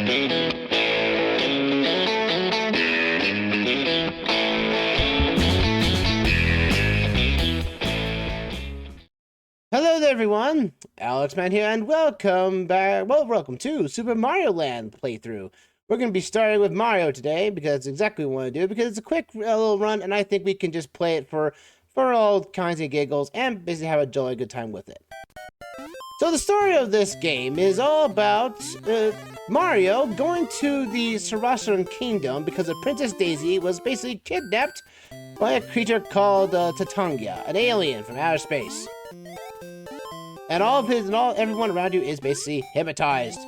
Hello there, everyone. Alexman here, and welcome back. Well, welcome to Super Mario Land playthrough. We're going to be starting with Mario today because that's exactly what we want to do. Because it's a quick little run, and I think we can just play it for all kinds of giggles and basically have a jolly good time with it. So the story of this game is all about Mario going to the Sarasaland kingdom because Princess Daisy was basically kidnapped by a creature called Tatangia, an alien from outer space. And everyone around you is basically hypnotized.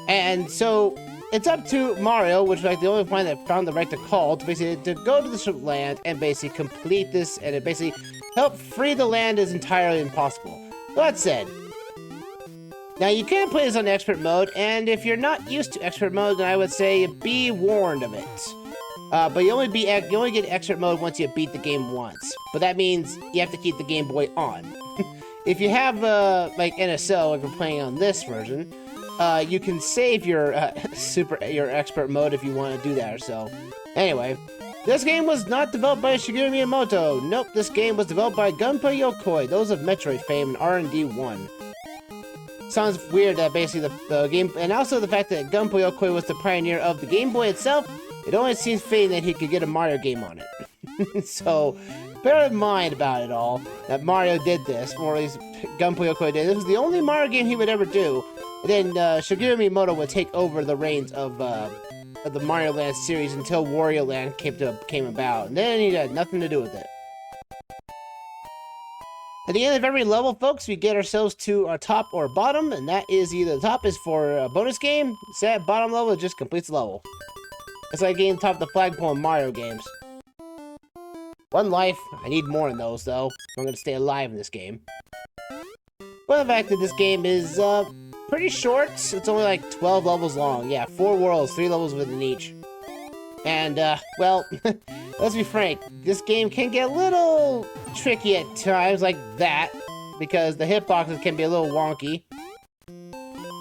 And so it's up to Mario, which is like the only one that found the right to call, to basically to go to the land and basically complete this, and it basically help free the land is entirely impossible. That said, now you can play this on expert mode, and if you're not used to expert mode, then I would say be warned of it. But you only get expert mode once you beat the game once. But that means you have to keep the Game Boy on. If you have like NSO, like we're playing on this version, you can save your your expert mode if you want to do that or so. Anyway, this game was not developed by Shigeru Miyamoto. Nope, this game was developed by Gunpei Yokoi, those of Metroid fame and R&D 1. Sounds weird that basically the game, and also the fact that Gunpei Yokoi was the pioneer of the Game Boy itself, it only seems fitting that he could get a Mario game on it. So, bear in mind about it all, that Mario did this, or at least Gunpei Yokoi did. This was the only Mario game he would ever do. And then Shigeru Miyamoto would take over the reins of the Mario Land series until Wario Land came about. And then he had nothing to do with it. At the end of every level, folks, we get ourselves to our top or bottom, and that is either the top is for a bonus game, set bottom level just completes the level. It's like getting top of the flagpole in Mario games. One life. I need more in those, though. I'm going to stay alive in this game. But the fact that this game is pretty short. It's only like 12 levels long. Yeah, 4 worlds, 3 levels within each. And, well, let's be frank. This game can get a little tricky at times like that. Because the hitboxes can be a little wonky.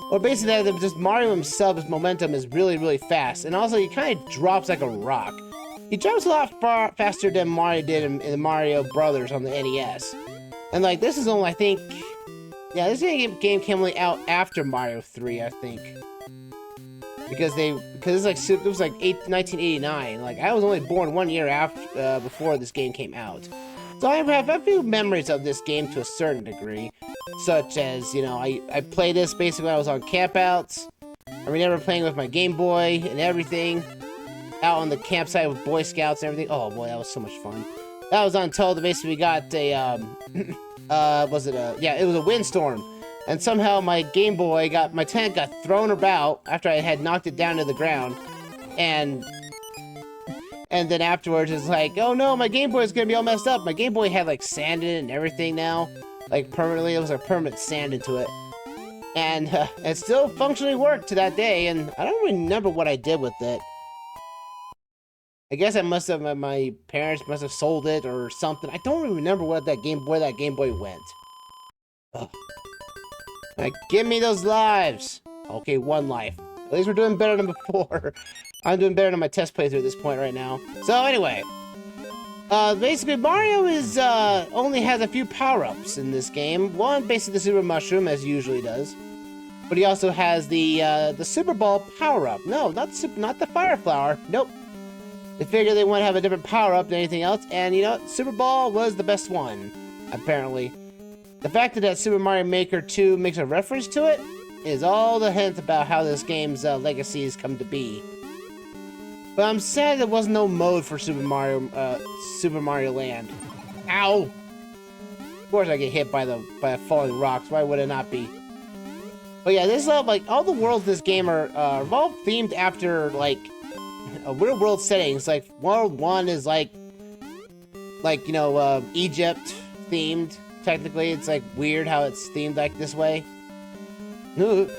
Or basically, that just Mario himself, his momentum is really, really fast. And also, he kind of drops like a rock. He jumps a lot faster than Mario did in the Mario Brothers on the NES. And like, this is only, I think... Yeah, this game came only out after Mario 3, I think. Because it was like 1989. Like, I was only born 1 year after, before this game came out. So I have a few memories of this game to a certain degree. Such as, you know, I played this basically when I was on campouts. I remember playing with my Game Boy and everything. Out on the campsite with Boy Scouts and everything. Oh boy, that was so much fun. That was until basically we got a, yeah, it was a windstorm. And somehow my Game Boy my tank got thrown about after I had knocked it down to the ground. And then afterwards it's like, oh no, my Game Boy is gonna be all messed up. My Game Boy had like sand in it and everything now. Like permanently, it was like permanent sand into it. And it still functionally worked to that day, and I don't remember what I did with it. I guess my parents must have sold it or something. I don't even remember where that Game Boy went. Ugh. Like, give me those lives! Okay, 1 life. At least we're doing better than before. I'm doing better than my test playthrough at this point right now. So anyway, basically Mario only has a few power-ups in this game. One, basically the Super Mushroom, as he usually does. But he also has the Super Ball power-up. No, not the Fire Flower. Nope. They figured they want to have a different power-up than anything else, and you know, Super Ball was the best one, apparently. The fact that Super Mario Maker 2 makes a reference to it is all the hint about how this game's legacy has come to be. But I'm sad there was no mode for Super Mario Land. Ow! Of course I get hit by falling rocks, why would it not be? But yeah, this like, all the worlds in this game are all themed after, like, real world settings. Like, World 1 is like, you know, Egypt themed. Technically, it's like weird how it's themed like this way. Go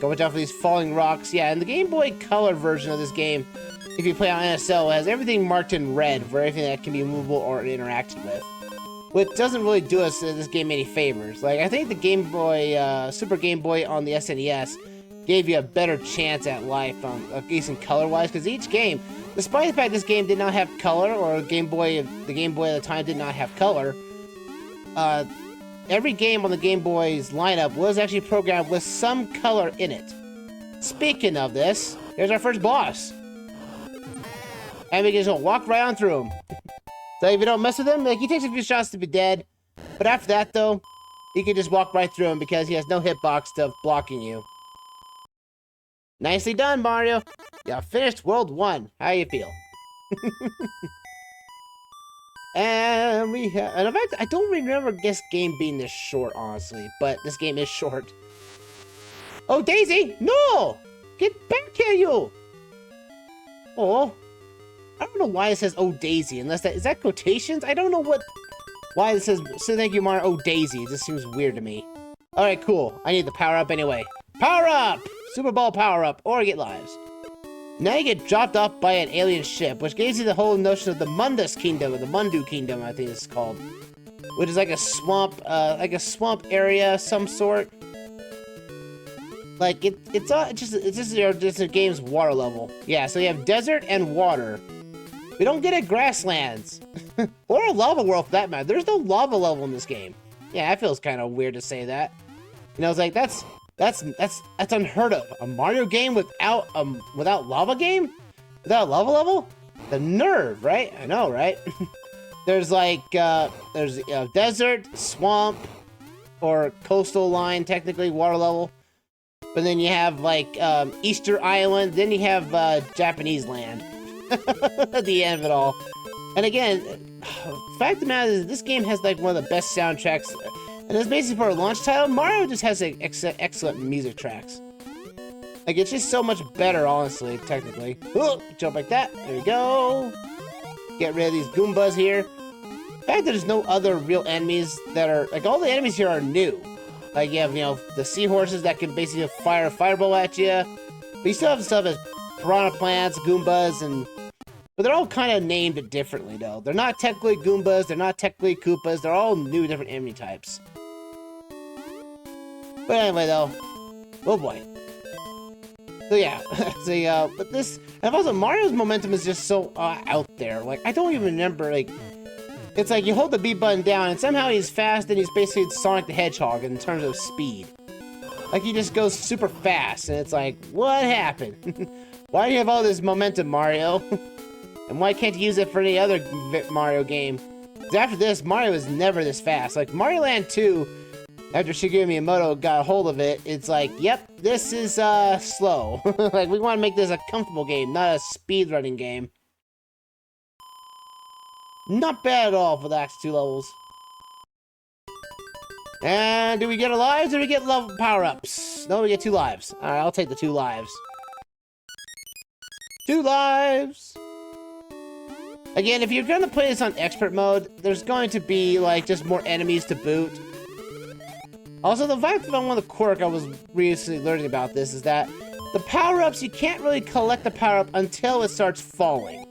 watch out for these falling rocks. Yeah, and the Game Boy Color version of this game, if you play on NSO, has everything marked in red for everything that can be movable or interacted with. Which doesn't really do us this game any favors. Like, I think the Game Boy, Super Game Boy on the SNES gave you a better chance at life, at least in color-wise, because each game, despite the fact this game did not have color, or the Game Boy at the time did not have color, every game on the Game Boy's lineup was actually programmed with some color in it. Speaking of this, here's our first boss. And we can just walk right on through him. So if you don't mess with him, like, he takes a few shots to be dead. But after that, though, you can just walk right through him because he has no hitbox stuff blocking you. Nicely done, Mario. You finished World 1. How you feel? And in fact, I don't remember this game being this short, honestly. But this game is short. Oh, Daisy! No! Get back here, you! Oh. I don't know why it says, oh, Daisy, unless that... Is that quotations? I don't know why it says, so thank you, Mario, oh, Daisy. It just seems weird to me. Alright, cool. I need the power-up anyway. Power-up! Super Ball power-up, or get lives. Now you get dropped off by an alien ship, which gives you the whole notion of the Mundus Kingdom, or the Mundu Kingdom, I think it's called. Which is like a swamp area of some sort. Like, it's just a game's water level. Yeah, so you have desert and water. We don't get a grasslands. Or a lava world for that matter. There's no lava level in this game. Yeah, that feels kind of weird to say that. You know, it's like, that's unheard of. A Mario game without lava game? Without a lava level? The nerve, right? I know, right? There's like, there's desert, swamp, or coastal line, technically, water level. But then you have, like, Easter Island, then you have, Japanese land. At the end of it all. And again, the fact of the matter is, this game has, like, one of the best soundtracks. And it's basically for a launch title. Mario just has, like, excellent music tracks. Like, it's just so much better, honestly, technically. Ooh, jump like that. There we go. Get rid of these Goombas here. The fact that there's no other real enemies that are... Like, all the enemies here are new. Like, you have, you know, the seahorses that can basically fire a fireball at you. But you still have stuff as piranha plants, Goombas, and... But they're all kind of named differently, though. They're not technically Goombas, they're not technically Koopas, they're all new different enemy types. But anyway, though... Oh, boy. So, yeah. So, but this... And also, Mario's momentum is just so out there. Like, I don't even remember, like... It's like you hold the B button down, and somehow he's fast, and he's basically Sonic the Hedgehog in terms of speed. Like, he just goes super fast, and it's like, what happened? Why do you have all this momentum, Mario? And why can't you use it for any other Mario game? Because after this, Mario is never this fast. Like, Mario Land 2, after Shigeru Miyamoto got a hold of it, it's like, yep, this is, slow. Like, we want to make this a comfortable game, not a speedrunning game. Not bad at all for the last 2 levels. And do we get our lives or do we get level power-ups? No, we get 2 lives. Alright, I'll take the 2 lives. 2 lives! Again, if you're gonna play this on expert mode, there's going to be, like, just more enemies to boot. Also, the fact that one of the quirk I was recently learning about this is that the power-ups, you can't really collect the power-up until it starts falling.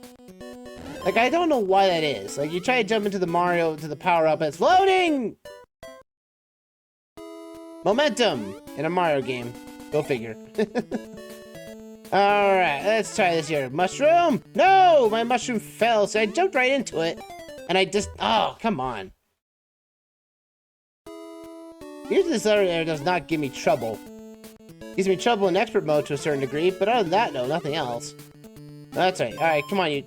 Like, I don't know why that is. Like, you try to jump into the Mario, to the power-up, and it's loading! Momentum in a Mario game. Go figure. Alright, let's try this here. Mushroom! No! My mushroom fell, so I jumped right into it. And I just... Oh, come on. Usually this area does not give me trouble. It gives me trouble in expert mode to a certain degree, but other than that, no, nothing else. That's right. Alright, come on, you...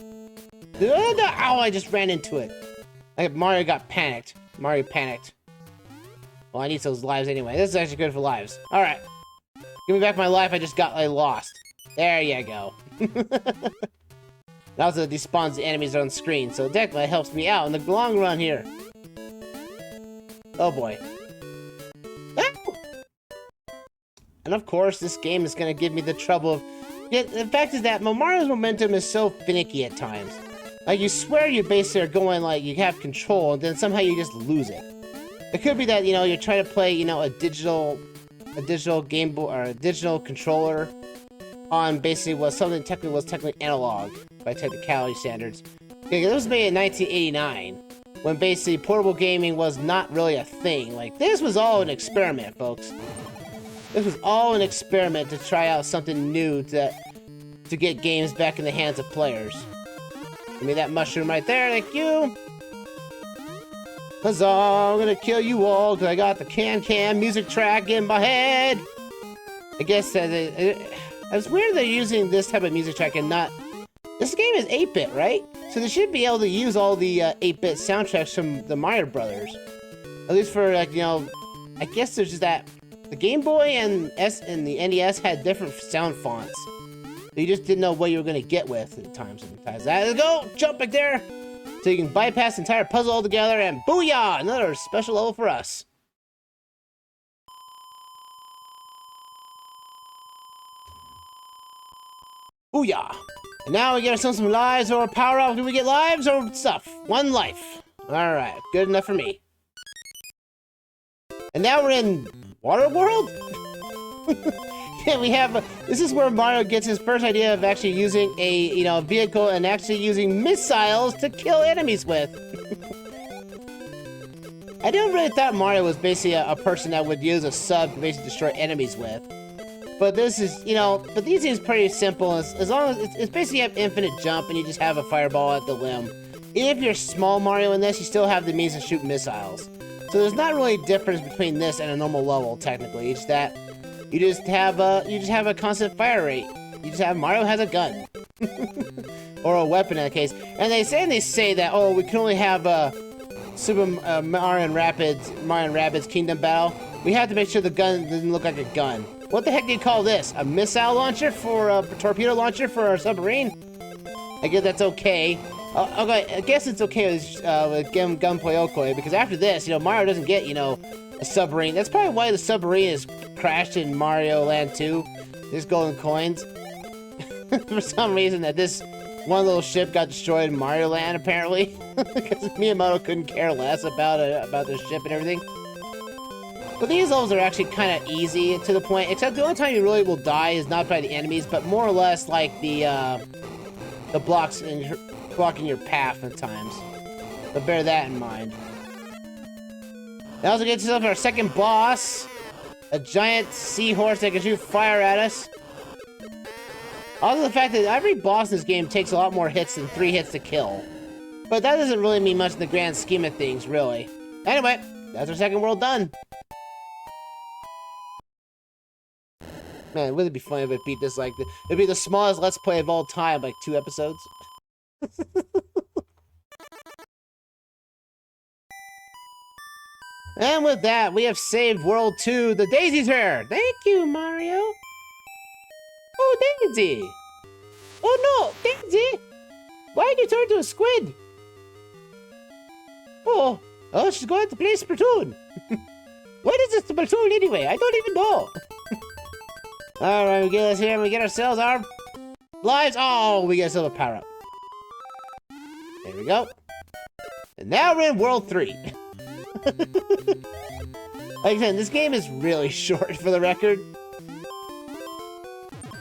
Ow, I just ran into it. Like, Mario got panicked. Mario panicked. Well, I need those lives anyway. This is actually good for lives. Alright. Give me back my life I just got, like, lost. There you go. It also despawns the enemies on screen, so technically it helps me out in the long run here. Oh boy. And of course, this game is going to give me the trouble of... Yeah, the fact is that Mario's momentum is so finicky at times. Like, you swear you basically are going, like, you have control, and then somehow you just lose it. It could be that, you know, you're trying to play, you know, a digital Game Boy, or a digital controller on basically what something technically was technically analog by technicality standards. Okay, this was made in 1989, when basically portable gaming was not really a thing. Like, this was all an experiment, folks. This was all an experiment to try out something new to get games back in the hands of players. Give me that mushroom right there, thank you! Huzzah, I'm gonna kill you all because I got the can music track in my head! I guess it's weird they're using this type of music track and not... This game is 8-bit, right? So they should be able to use all the 8-bit soundtracks from the Mario Brothers. At least for, like, you know... I guess there's just that... The Game Boy and the NES had different sound fonts. You just didn't know what you were going to get with at times. Let's go! Jump back there! So you can bypass the entire puzzle altogether, and booyah! Another special level for us. Booyah! And now we get ourselves some lives or power up. Do we get lives or stuff? 1 life. Alright, good enough for me. And now we're in Water World? Yeah, we have... this is where Mario gets his first idea of actually using a, you know, vehicle and actually using missiles to kill enemies with. I never really thought Mario was basically a person that would use a sub to basically destroy enemies with. But this is, you know, but these seems pretty simple. As long as it's basically you have infinite jump and you just have a fireball at the limb. Even if you're small Mario in this, you still have the means to shoot missiles. So there's not really a difference between this and a normal level, technically. It's that you just have a constant fire rate. You just have Mario has a gun. Or a weapon in that case. And they say that, oh, we can only have Mario and Rabbids Kingdom Battle. We have to make sure the gun doesn't look like a gun. What the heck do you call this? A missile launcher for a torpedo launcher for our submarine? I guess that's okay. Okay, I guess it's okay with Gunpei Yokoi, because after this, you know, Mario doesn't get, you know, a submarine. That's probably why the submarine is crashed in Mario Land 2. There's golden coins. For some reason that this one little ship got destroyed in Mario Land, apparently. Because Miyamoto couldn't care less about the ship and everything. But these levels are actually kind of easy to the point, except the only time you really will die is not by the enemies, but more or less like the blocks blocking your path at times. So bear that in mind. Now also get yourself our second boss, a giant seahorse that can shoot fire at us. Also the fact that every boss in this game takes a lot more hits than 3 hits to kill. But that doesn't really mean much in the grand scheme of things, really. Anyway, that's our second world done. Man, wouldn't it be funny if it beat this like this? It'd be the smallest Let's Play of all time, like 2 episodes. And with that, we have saved World 2, the Daisy's here! Thank you, Mario! Oh, Daisy! Oh no, Daisy! Why did you turn into a squid? Oh, she's going to play Splatoon! What is this Splatoon anyway? I don't even know! Alright, we get us here and we get ourselves our lives. Oh, we get ourselves a power-up. There we go. And now we're in World 3. Like I said, this game is really short for the record.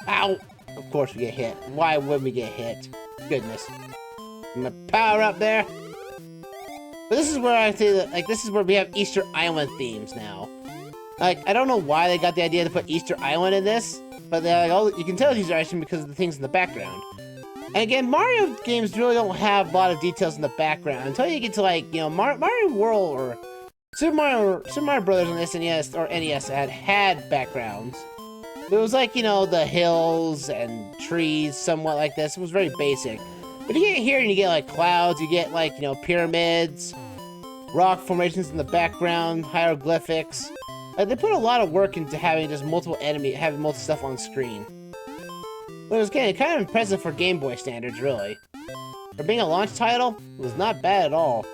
Ow! Of course we get hit. Why wouldn't we get hit? Goodness. I'm gonna power up there. But this is where I say that, like, this is where we have Easter Island themes now. Like, I don't know why they got the idea to put Easter Island in this, but they're like, oh, you can tell it's Easter Island because of the things in the background. And again, Mario games really don't have a lot of details in the background until you get to, like, you know, Mario World or Super Mario Brothers on SNES or NES had backgrounds. It was like, you know, the hills and trees, somewhat like this. It was very basic. But you get here and you get, like, clouds, you get, like, you know, pyramids, rock formations in the background, hieroglyphics. Like, they put a lot of work into having just having multiple stuff on screen. But it was kind of impressive for Game Boy standards, really. For being a launch title, it was not bad at all.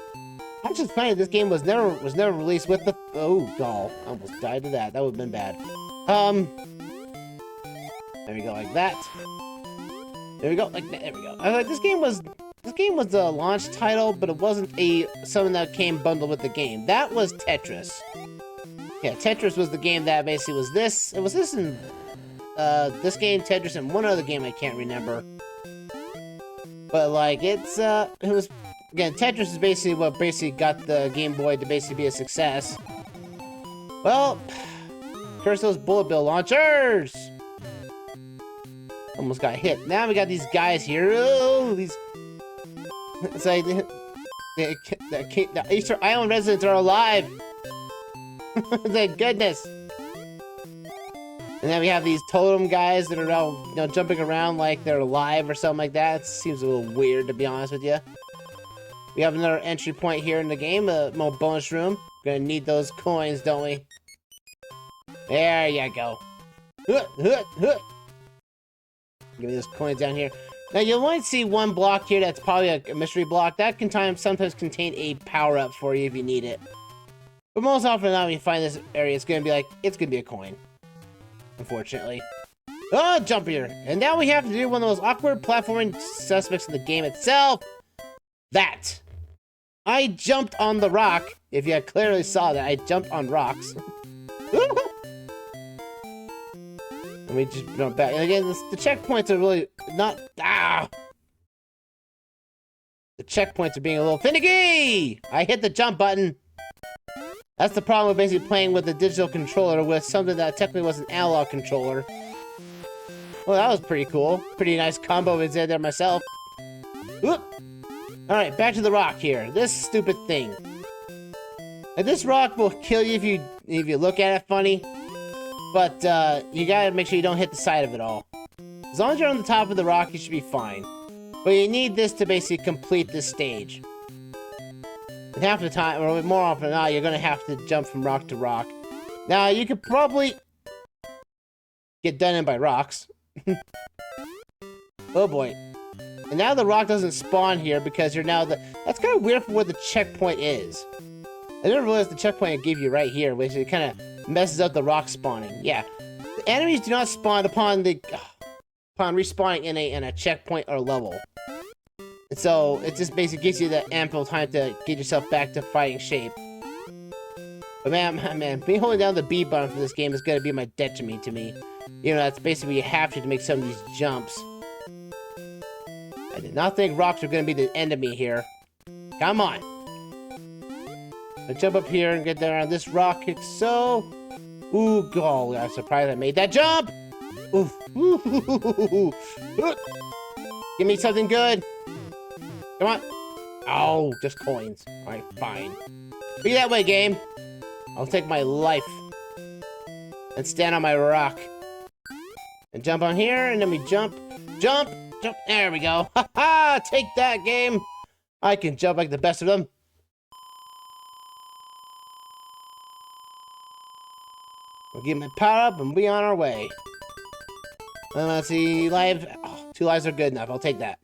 I'm just funny this game was never released with the... Oh, doll. I almost died to that. That would have been bad. There we go, like that. There we go, like that. There we go. I was like, this game was the launch title, but it wasn't something that came bundled with the game. That was Tetris. Yeah, Tetris was the game that basically was this. It was this and this game, Tetris, and one other game I can't remember. But like it was again, Tetris is basically what basically got the Game Boy to basically be a success. Well, Curse those bullet bill launchers! Almost got hit. Now we got these guys here. Oh, these... It's like... The Easter Island residents are alive! Thank goodness! And then we have these totem guys that are all, you know, jumping around like they're alive or something like that. It seems a little weird, to be honest with you. We have another entry point here in the game, a more bonus room. We're gonna need those coins, don't we? There you go. Give me those coins down here. Now, you'll only see one block here that's probably a mystery block. That can sometimes contain a power-up for you if you need it. But most often than not, when you find this area, it's gonna be a coin. Unfortunately. Oh, jump here. And now we have to do one of those awkward platforming suspects in the game itself. That. I jumped on the rock. If you clearly saw that, I jumped on rocks. Let me just jump back. And again, the checkpoints are really not... Ah! The checkpoints are being a little finicky! I hit the jump button. That's the problem with basically playing with a digital controller with something that technically was an analog controller. Well, that was pretty cool. Pretty nice combo I did there myself. Alright, back to the rock here. This stupid thing. Now, this rock will kill you if you look at it funny. But, you gotta make sure you don't hit the side of it all. As long as you're on the top of the rock, you should be fine. But you need this to basically complete this stage. And half the time, or more often than not, you're gonna have to jump from rock to rock. Now, you could probably get done in by rocks. Oh boy. And now the rock doesn't spawn here because you're now that's kind of weird for where the checkpoint is. I didn't realize the checkpoint it gave you right here, which it kind of messes up the rock spawning. Yeah. The enemies do not spawn upon respawning in a checkpoint or level. And so, it just basically gives you that ample time to get yourself back to fighting shape. But man, me holding down the B button for this game is going to be my detriment to me. You know, that's basically you have to make some of these jumps. I did not think rocks were going to be the end of me here. Come on. I jump up here and get there on this rock. It's so... Ooh, golly, I'm surprised I made that jump! Oof. Ooh. Give me something good. Come on. Oh, just coins. Alright, fine. Be that way, game. I'll take my life. And stand on my rock. And jump on here, and then we jump. Jump! Jump! There we go. Ha ha! Take that, game! I can jump like the best of them. We'll get my power up and be on our way. And let's see, live. Oh, 2 lives are good enough. I'll take that.